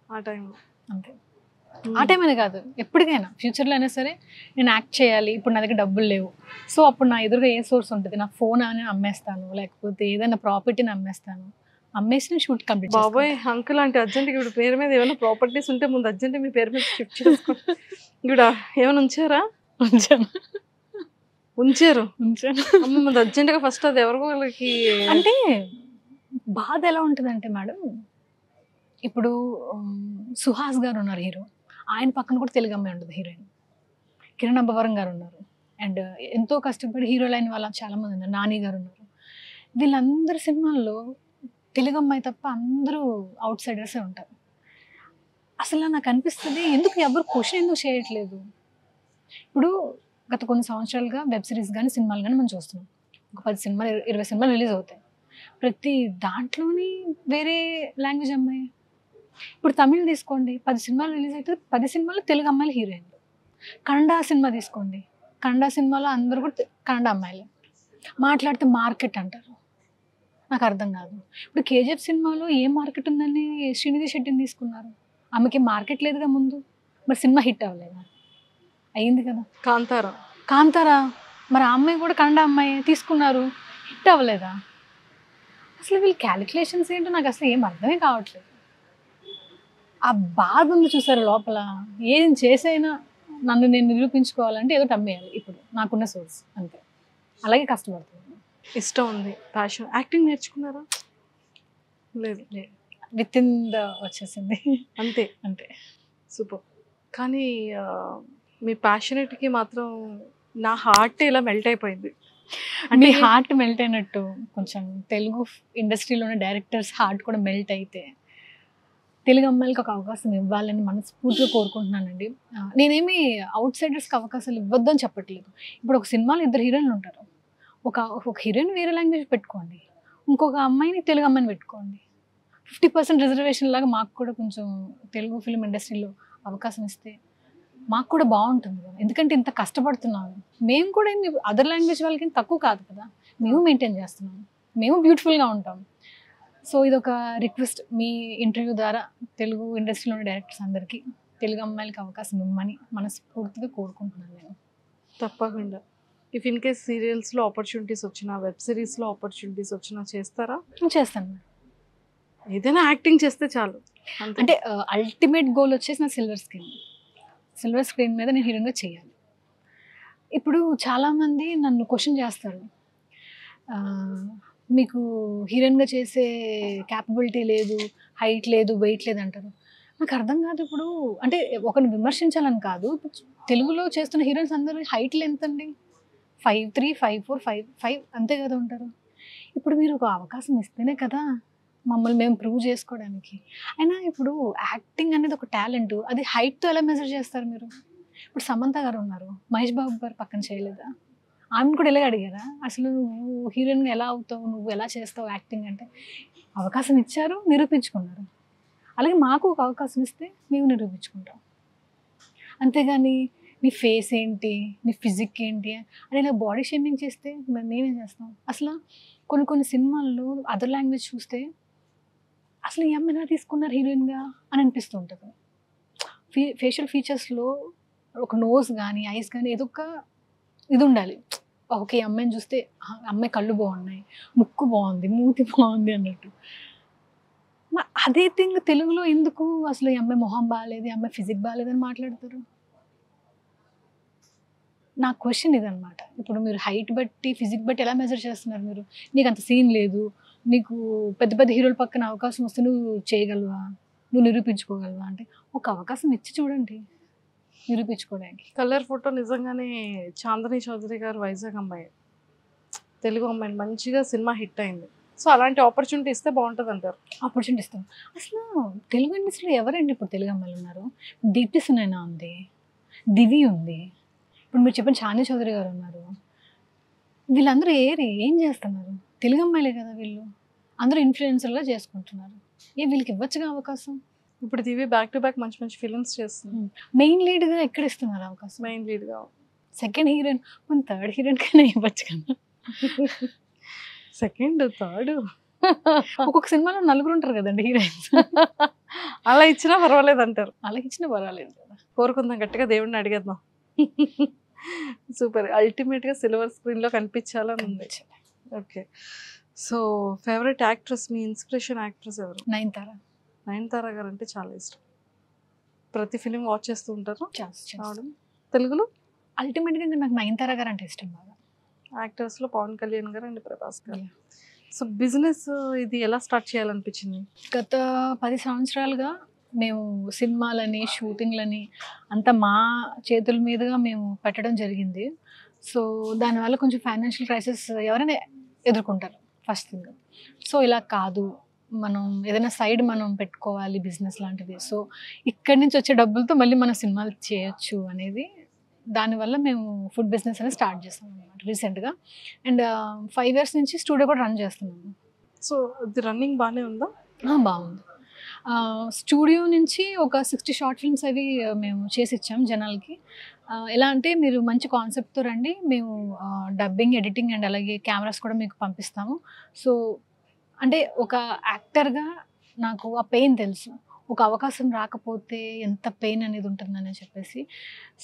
[SPEAKER 2] ఆ టైంలో.
[SPEAKER 3] అంతే, ఆ టైం అనే కాదు, ఎప్పటికైనా ఫ్యూచర్లో అయినా సరే నేను యాక్ట్ చేయాలి. ఇప్పుడు నా దగ్గర డబ్బులు లేవు, సో అప్పుడు నా ఎదురుగా ఏ సోర్స్ ఉంటుంది, నా ఫోన్ అని అమ్మేస్తాను, లేకపోతే ఏదైనా ప్రాపర్టీని అమ్మేస్తాను, అమ్మేసి నేను షూట్ కంప్లీట్.
[SPEAKER 2] బాబోయ్ అంకుల్ అంటే అర్జెంట్గా ఇప్పుడు పేరు మీద ఏమైనా ప్రాపర్టీస్ ఉంటే ముందు అర్జెంట్ మీ పేరు మీద షిఫ్ట్ చేసుకోండి. ఇప్పుడు ఏమైనా ఉంచారా? ఉంచారు. అమ్మ ముందు అర్జెంట్గా ఫస్ట్ అది ఎవరికి.
[SPEAKER 3] అంటే బాధ ఎలా ఉంటుందంటే మేడం, ఇప్పుడు సుహాస్ గారు ఉన్నారు హీరో, ఆయన పక్కన కూడా తెలుగు అమ్మాయి ఉంటుంది హీరోయిన్, కిరణ్ అబ్బవరం గారు ఉన్నారు, అండ్ ఎంతో కష్టపడి హీరోలు అయిన వాళ్ళు చాలామంది ఉన్నారు, నాని గారు ఉన్నారు. వీళ్ళందరి సినిమాల్లో తెలుగు అమ్మాయి తప్ప అందరూ అవుట్ సైడర్సే ఉంటారు. అసలు నాకు అనిపిస్తుంది ఎందుకు ఎవరు క్వశ్చన్ ఎందుకు చేయట్లేదు. ఇప్పుడు గత కొన్ని సంవత్సరాలుగా వెబ్ సిరీస్ కానీ సినిమాలు కానీ మనం చూస్తున్నాం. ఒక 10 సినిమాలు 20 సినిమాలు రిలీజ్ అవుతాయి, ప్రతి దాంట్లోని వేరే లాంగ్వేజ్ అమ్మాయి. ఇప్పుడు తమిళ్ తీసుకోండి, 10 సినిమాలు రిలీజ్ అవుతుంది, 10 సినిమాలు తెలుగు అమ్మాయిలు హీరోయిన్లు. కన్నడ సినిమా తీసుకోండి, కన్నడ సినిమాలో అందరూ కూడా కన్నడ అమ్మాయిలే. మాట్లాడితే మార్కెట్ అంటారు, నాకు అర్థం కాదు. ఇప్పుడు కేజీఎఫ్ సినిమాలో ఏం మార్కెట్ ఉందని శ్రీనిధి శెట్టిని తీసుకున్నారు, ఆమెకి మార్కెట్ లేదుగా ముందు, మరి సినిమా హిట్ అవ్వలేదా? అయ్యింది కదా. కాంతారా మరి ఆ అమ్మాయి కూడా కన్నడ అమ్మాయి తీసుకున్నారు, హిట్ అవ్వలేదా? అసలు వీళ్ళు క్యాలిక్యులేషన్స్ ఏంటో నాకు అసలు ఏం అర్థమే కావట్లేదు. ఆ బాధ ఉంది చూసారు లోపల, ఏం చేసైనా నన్ను నేను నిరూపించుకోవాలంటే ఏదో అమ్మేయాలి ఇప్పుడు నాకున్న సోర్స్, అంతే. అలాగే కష్టపడుతుంది.
[SPEAKER 2] ఇష్టం ఉంది, ప్యాషన్. యాక్టింగ్ నేర్చుకున్నారా? లేదు.
[SPEAKER 3] విత్ ఇన్ ద వచ్చేసింది,
[SPEAKER 2] అంతే.
[SPEAKER 3] అంతే.
[SPEAKER 2] సూపర్. కానీ మీ ప్యాషనేట్కి మాత్రం నా హార్ట్ ఇలా మెల్ట్ అయిపోయింది.
[SPEAKER 3] మీ హార్ట్ మెల్ట్ అయినట్టు కొంచెం తెలుగు ఇండస్ట్రీలోని డైరెక్టర్స్ హార్ట్ కూడా మెల్ట్ అయితే తెలుగు అమ్మాయిలకి ఒక అవకాశం ఇవ్వాలని మనస్ఫూర్తిగా కోరుకుంటున్నానండి. నేనేమి అవుట్ సైడర్స్కి అవకాశాలు ఇవ్వద్దని చెప్పట్లేదు. ఇప్పుడు ఒక సినిమాలో 2 హీరోయిన్లు ఉంటారు, ఒక హీరోయిన్ వేరే లాంగ్వేజ్ పెట్టుకోండి, ఇంకొక అమ్మాయిని తెలుగు అమ్మాయిని పెట్టుకోండి. 50% రిజర్వేషన్ లాగా మాకు కూడా కొంచెం తెలుగు ఫిల్మ్ ఇండస్ట్రీలో అవకాశం ఇస్తే మాకు కూడా బాగుంటుంది కదా. ఎందుకంటే ఇంత కష్టపడుతున్నాము, మేము కూడా అదర్ లాంగ్వేజ్ వాళ్ళకి తక్కువ కాదు కదా, మేము మెయింటైన్ చేస్తున్నాము, మేము బ్యూటిఫుల్గా ఉంటాం. సో ఇది ఒక రిక్వెస్ట్ మీ ఇంటర్వ్యూ ద్వారా తెలుగు ఇండస్ట్రీలోని డైరెక్టర్స్ అందరికీ తెలుగు అమ్మాయిలకి అవకాశం ఇవ్వమని మనస్ఫూర్తిగా కోరుకుంటున్నాను నేను.
[SPEAKER 2] తప్పకుండా. ఇఫ్ ఇన్ కేస్ సీరియల్స్లో ఆపర్చునిటీస్ వచ్చినా, వెబ్ సిరీస్లో ఆపర్చునిటీస్ వచ్చినా చేస్తారా?
[SPEAKER 3] చేస్తాను.
[SPEAKER 2] ఏదైనా యాక్టింగ్ చేస్తే చాలు.
[SPEAKER 3] అంటే అల్టిమేట్ గోల్ వచ్చేసి నా సిల్వర్ స్క్రీన్ మీద నేను హీరోయిన్గా చేయాలి. ఇప్పుడు చాలామంది నన్ను క్వశ్చన్ చేస్తారు, మీకు హీరోయిన్గా చేసే క్యాపబిలిటీ లేదు, హైట్ లేదు, వెయిట్ లేదు అంటారు. నాకు అర్థం కాదు. ఇప్పుడు అంటే ఒకరిని విమర్శించాలని కాదు, తెలుగులో చేస్తున్న హీరోయిన్స్ అందరూ హైట్లు ఎంతండి? 5'3", 5'4", 5'5" అంతే కదా ఉంటారు. ఇప్పుడు మీరు ఒక అవకాశం ఇస్తేనే కదా మమ్మల్ని మేము ప్రూవ్ చేసుకోవడానికి. అయినా ఇప్పుడు యాక్టింగ్ అనేది ఒక టాలెంట్, అది హైట్తో ఎలా మెజర్ చేస్తారు మీరు? ఇప్పుడు సమంత గారు ఉన్నారు, మహేష్ బాబు గారు పక్కన చేయలేదా? ఆమెను కూడా ఇలాగే అడిగారా, అసలు నువ్వు హీరోయిన్గా ఎలా అవుతావు, నువ్వు ఎలా చేస్తావు యాక్టింగ్ అంటే? అవకాశం ఇచ్చారు, నిరూపించుకున్నారు. అలాగే మాకు ఒక అవకాశం ఇస్తే మేము నిరూపించుకుంటాం. అంతేగాని నీ ఫేస్ ఏంటి, నీ ఫిజిక్ ఏంటి అని ఇలా బాడీ షేమింగ్ చేస్తే మరి మేమేం చేస్తాం? అసలు కొన్ని సినిమాల్లో అదర్ లాంగ్వేజ్ చూస్తే అసలు ఈ అమ్మాయి ఎలా తీసుకున్నారు హీరోయిన్గా అని అనిపిస్తూ ఉంటుంది. ఫేషియల్ ఫీచర్స్లో ఒక నోస్ కానీ ఐస్ కానీ ఏదో ఒక ఇది ఉండాలి. ఓకే, అమ్మాయిని చూస్తే అమ్మాయి కళ్ళు బాగున్నాయి, ముక్కు బాగుంది, మూతి బాగుంది అన్నట్టు. అదే థింగ్ తెలుగులో ఎందుకు అసలు ఈ అమ్మాయి మొహం బాగాలేదు, ఈ అమ్మాయి ఫిజిక్ బాగాలేదని మాట్లాడతారు? నా క్వశ్చన్ ఇదనమాట. ఇప్పుడు మీరు హైట్ బట్టి ఫిజిక్ బట్టి ఎలా మెజర్ చేస్తున్నారు మీరు? నీకు అంత సీన్ లేదు, నీకు పెద్ద పెద్ద హీరోల పక్కన అవకాశం వస్తే నువ్వు చేయగలవా, నువ్వు నిరూపించుకోగలవా అంటే ఒక అవకాశం ఇచ్చి చూడండి నిరూపించుకోవడానికి.
[SPEAKER 2] కలర్ ఫోటో నిజంగానే చాందనీ చౌదరి గారు వైజాగ్ అమ్మాయి, తెలుగు అమ్మాయి, మంచిగా సినిమా హిట్ అయింది. సో అలాంటి ఆపర్చునిటీ ఇస్తే బాగుంటుంది అంటారు.
[SPEAKER 3] ఆపర్చునిటీ ఇస్తాం. అసలు తెలుగు ఇండస్ట్రీలో ఎవరండి ఇప్పుడు తెలుగు అమ్మాయిలు ఉన్నారు? దీప్తి సునైనా ఉంది, దివి ఉంది, ఇప్పుడు మీరు చెప్పిన చాందనీ చౌదరి గారు ఉన్నారు. వీళ్ళందరూ ఏం చేస్తున్నారు? తెలుగు అమ్మాయిలే కదా వీళ్ళు, అందరూ ఇన్ఫ్లుయెన్సర్గా చేసుకుంటున్నారు. వీళ్ళకి ఇవ్వచ్చుగా అవకాశం.
[SPEAKER 2] ఇప్పుడు దివి బ్యాక్ టు బ్యాక్ మంచి మంచి ఫిలిమ్స్ చేస్తుంది.
[SPEAKER 3] మెయిన్ లీడ్గా ఎక్కడ ఇస్తున్నారు అవకాశం?
[SPEAKER 2] మెయిన్ లీడ్గా.
[SPEAKER 3] సెకండ్ హీరోయిన్, మన థర్డ్ హీరోయిన్ కన్నా ఇవ్వచ్చు కదా.
[SPEAKER 2] సెకండ్, థర్డ్
[SPEAKER 3] ఒక్కొక్క సినిమాలో నలుగురు ఉంటారు కదండి హీరోయిన్స్.
[SPEAKER 2] అలా ఇచ్చినా పర్వాలేదు అంటారు.
[SPEAKER 3] అలా ఇచ్చినా పర్వాలేదు కదా.
[SPEAKER 2] కోరుకుందాం, గట్టిగా దేవుడిని అడిగేద్దాం. సూపర్. అల్టిమేట్గా సిల్వర్ స్క్రీన్లో కనిపించాలని ఉంది. ఓకే. సో ఫేవరెట్ యాక్ట్రెస్, మీ ఇన్స్పిరేషన్ యాక్ట్రెస్ ఎవరు?
[SPEAKER 3] నయనతార.
[SPEAKER 2] నయనతార గారు అంటే చాలా ఇష్టం. ప్రతి ఫిలిం వాచ్ చేస్తూ ఉంటారు.
[SPEAKER 3] చేస్తాను.
[SPEAKER 2] తెలుగులో
[SPEAKER 3] అల్టిమేట్గా నాకు నయనతార గారు అంటే ఇష్టం బాగా.
[SPEAKER 2] యాక్టర్స్లో పవన్ కళ్యాణ్ గారు అండ్ ప్రభాస్ గారు. సో బిజినెస్ ఇది ఎలా స్టార్ట్ చేయాలనిపించింది?
[SPEAKER 3] గత 10 సంవత్సరాలుగా మేము సినిమాలని, షూటింగ్లని అంతా మా చేతుల మీదుగా మేము పెట్టడం జరిగింది. సో దానివల్ల కొంచెం ఫైనాన్షియల్ క్రైసిస్ ఎవరైనా ఎదుర్కొంటారు ఫస్ట్ థింగ్. సో ఇలా కాదు, మనం ఏదైనా సైడ్ మనం పెట్టుకోవాలి బిజినెస్ లాంటిది. సో ఇక్కడి నుంచి వచ్చే డబ్బులతో మళ్ళీ మనం సినిమాలు చేయొచ్చు అనేది, దానివల్ల మేము ఫుడ్ బిజినెస్ అనేది స్టార్ట్ చేస్తాం అనమాట రీసెంట్గా. అండ్ 5 years నుంచి స్టూడియో కూడా రన్ చేస్తున్నాము.
[SPEAKER 2] సో ఇది రన్నింగ్ బాగానే ఉందా?
[SPEAKER 3] బాగుంది. స్టూడియో నుంచి ఒక 60 షార్ట్ ఫిల్మ్స్ అవి మేము చేసి ఇచ్చాం జనాలకి. ఎలా అంటే మీరు మంచి కాన్సెప్ట్తో రండి, మేము డబ్బింగ్, ఎడిటింగ్ అండ్ అలాగే కెమెరాస్ కూడా మీకు పంపిస్తాము. సో అంటే ఒక యాక్టర్గా నాకు ఆ పెయిన్ తెలుసు, ఒక అవకాశం రాకపోతే ఎంత పెయిన్ అనేది ఉంటుందని చెప్పేసి.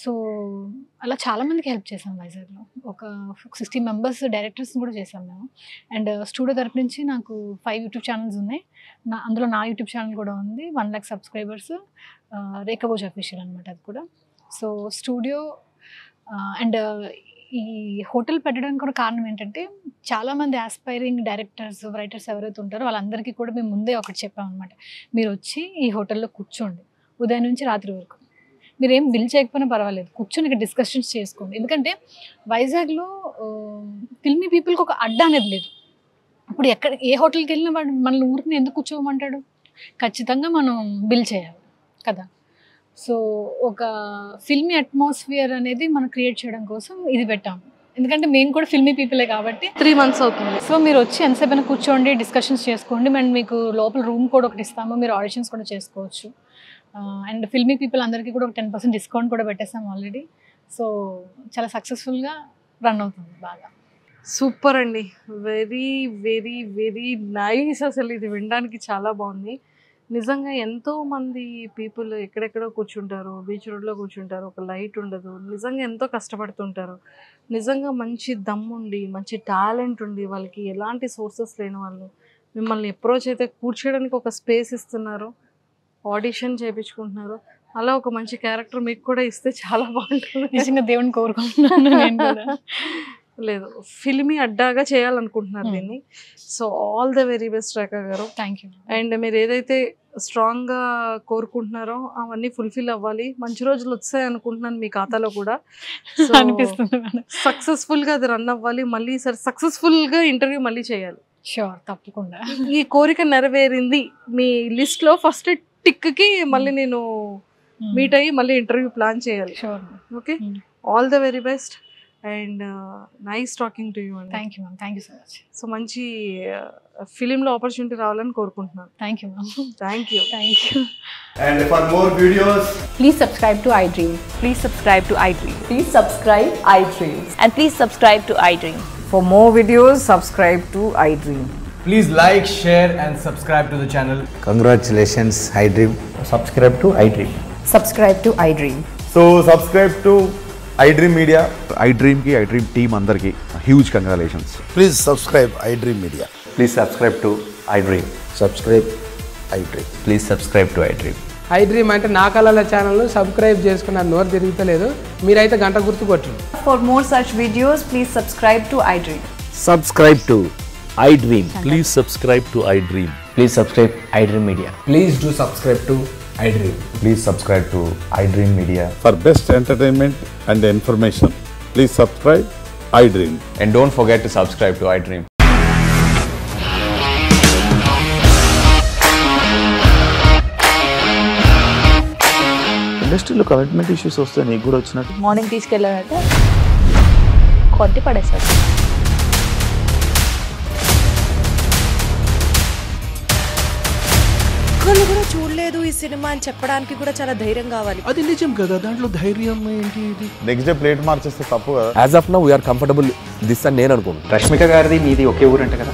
[SPEAKER 3] సో అలా చాలామందికి హెల్ప్ చేసాం వైజాగ్లో. ఒక 60 members డైరెక్టర్స్ని కూడా చేసాం మేము. అండ్ స్టూడియో తరపు నుంచి నాకు 5 YouTube ఛానల్స్ ఉన్నాయి. అందులో నా యూట్యూబ్ ఛానల్ కూడా ఉంది, 1 lakh subscribers, రేఖభోజ్ అఫీషియల్ అనమాట అది కూడా. సో స్టూడియో అండ్ ఈ హోటల్ పెట్టడానికి కూడా కారణం ఏంటంటే, చాలామంది ఆస్పైరింగ్ డైరెక్టర్స్, రైటర్స్ ఎవరైతే ఉంటారో వాళ్ళందరికీ కూడా మేము ముందే ఒకటి చెప్పామన్నమాట. మీరు వచ్చి ఈ హోటల్లో కూర్చోండి, ఉదయం నుంచి రాత్రి వరకు మీరు ఏం బిల్ చేయకపోయినా పర్వాలేదు, కూర్చొని ఇక్కడ డిస్కషన్స్ చేసుకోండి. ఎందుకంటే వైజాగ్లో ఫిల్మీ పీపుల్కి ఒక అడ్డా అనేది లేదు. ఇప్పుడు ఏ హోటల్కి వెళ్ళినా వాడు మనల్ని ఊరికి ఎందుకు కూర్చోమంటాడు? ఖచ్చితంగా మనం బిల్ చేయాలి కదా. సో ఒక ఫిల్మీ అట్మాస్ఫియర్ అనేది మనం క్రియేట్ చేయడం కోసం ఇది పెట్టాము. ఎందుకంటే మేము కూడా ఫిల్మీ పీపులే కాబట్టి.
[SPEAKER 2] 3 months అవుతుంది.
[SPEAKER 3] సో మీరు వచ్చి ఎంతసేపు కూర్చోండి, డిస్కషన్స్ చేసుకోండి. అండ్ మీకు లోపల రూమ్ కూడా ఒకటి ఇస్తాము, మీరు ఆడిషన్స్ కూడా చేసుకోవచ్చు. అండ్ ఫిల్మీ పీపుల్ అందరికీ కూడా ఒక 10% డిస్కౌంట్ కూడా పెట్టేస్తాము ఆల్రెడీ. సో చాలా సక్సెస్ఫుల్గా రన్ అవుతుంది బాగా.
[SPEAKER 2] సూపర్ అండి, వెరీ వెరీ వెరీ నైస్. అసలు ఇది వినడానికి చాలా బాగుంది. నిజంగా ఎంతోమంది పీపుల్ ఎక్కడెక్కడో కూర్చుంటారు, బీచ్ రోడ్లో కూర్చుంటారు, ఒక లైట్ ఉండదు, నిజంగా ఎంతో కష్టపడుతుంటారు. నిజంగా మంచి దమ్ముండి, మంచి టాలెంట్ ఉండి, వాళ్ళకి ఎలాంటి సోర్సెస్ లేని వాళ్ళు మిమ్మల్ని అప్రోచ్ అయితే కూర్చోడానికి ఒక స్పేస్ ఇస్తున్నారు, ఆడిషన్ చేయించుకుంటున్నారు. అలా ఒక మంచి క్యారెక్టర్ మీకు కూడా ఇస్తే చాలా బాగుంటుంది.
[SPEAKER 3] నిజంగా దేవుని కోరుకుంటున్నాను నేను కూడా.
[SPEAKER 2] లేదు, ఫిల్మీ అడ్డాగా చేయాలనుకుంటున్నారు దీన్ని. So all the very best Rekha గారు.
[SPEAKER 3] Thank you.
[SPEAKER 2] అండ్ మీరు ఏదైతే స్ట్రాంగ్గా కోరుకుంటున్నారో అవన్నీ ఫుల్ఫిల్ అవ్వాలి. మంచి రోజులు వచ్చాయి అనుకుంటున్నాను మీ ఖాతాలో కూడా.
[SPEAKER 3] అనిపిస్తుంది.
[SPEAKER 2] సక్సెస్ఫుల్గా అది రన్ అవ్వాలి. మళ్ళీ సరే సక్సెస్ఫుల్గా ఇంటర్వ్యూ మళ్ళీ చేయాలి.
[SPEAKER 3] షూర్, తప్పకుండా.
[SPEAKER 2] ఈ కోరిక నెరవేరింది మీ లిస్ట్లో ఫస్ట్ టిక్కి మళ్ళీ నేను మీట్ అయ్యి మళ్ళీ ఇంటర్వ్యూ ప్లాన్ చేయాలి.
[SPEAKER 3] Sure.
[SPEAKER 2] Okay, all the very best and nice talking to you అండి.
[SPEAKER 3] Thank you ma'am, thank you so much.
[SPEAKER 2] So మంచి ఫిలింలో ఆపర్చునిటీ రావాలని కోరుకుంటున్నాను.
[SPEAKER 3] Thank you ma'am.
[SPEAKER 2] Thank you.
[SPEAKER 3] Thank you.
[SPEAKER 4] And for more videos,
[SPEAKER 5] Please subscribe to iDream.
[SPEAKER 6] Please subscribe to iDream.
[SPEAKER 5] Please subscribe iDream.
[SPEAKER 6] And please subscribe to iDream.
[SPEAKER 5] For more videos, subscribe to iDream.
[SPEAKER 4] please like, share and subscribe to the channel.
[SPEAKER 7] Congratulations, iDream.
[SPEAKER 8] Subscribe to iDream.
[SPEAKER 5] Subscribe to iDream.
[SPEAKER 8] So subscribe to iDream Media.
[SPEAKER 9] iDream ki iDream team andarki huge congratulations.
[SPEAKER 7] Please subscribe iDream Media.
[SPEAKER 8] Please subscribe to iDream.
[SPEAKER 7] Subscribe iDream.
[SPEAKER 10] Please subscribe to iDream.
[SPEAKER 11] iDream అంటే నా కళల channel subscribe చేసుకున్న నోరు తిరుగుతలేదు. మీరైతే గంట గుర్తు కొట్టండి.
[SPEAKER 5] For more such videos, please subscribe to iDream.
[SPEAKER 7] Subscribe to iDream.
[SPEAKER 12] Please subscribe to iDream.
[SPEAKER 10] Please subscribe iDream Media.
[SPEAKER 7] Please do subscribe to iDream.
[SPEAKER 8] Please subscribe to iDream Media.
[SPEAKER 9] For best entertainment and information, please subscribe iDream.
[SPEAKER 10] And don't forget to subscribe to iDream.
[SPEAKER 12] ఇండస్ట్రీలో commitment issues వస్తే నీకు కూడా వచ్చినట్టు
[SPEAKER 6] morning తీసుకెళ్ళాలంటే కొట్టి పడేసాడు.
[SPEAKER 13] ఒక్కళ్ళు కూడా చూడలేదు ఈ సినిమా అని చెప్పడానికి కూడా చాలా ధైర్యం కావాలి.
[SPEAKER 12] అది నిజం కదా, దాంట్లో ధైర్యం ఏంటి? ఇది
[SPEAKER 8] నెక్స్ట్ డే ప్లేట్ మార్చేస్తే తప్పు కదా.
[SPEAKER 14] As of now we're comfortable this అని నేను అనుకుంటున్నాను.
[SPEAKER 10] రష్మిక గారిది మీది ఒకే ఊరు అంట కదా.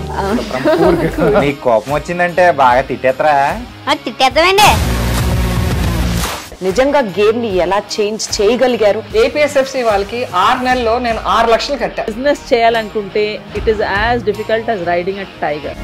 [SPEAKER 10] నీకు కోపం వచ్చిందంటే బాగా తిట్టేత్తరా?
[SPEAKER 6] తిట్టేద్దామండి.
[SPEAKER 13] నిజంగా గేమ్ ని ఎలా చేంజ్ చేయగలిగారు?
[SPEAKER 11] ఏపీఎస్ఎఫ్సి వాళ్ళకి 6 నెలల్లో నేను 6 లక్షలు కట్టా.
[SPEAKER 6] బిజినెస్ చేయాలనుకుంటే it is as difficult as riding a tiger.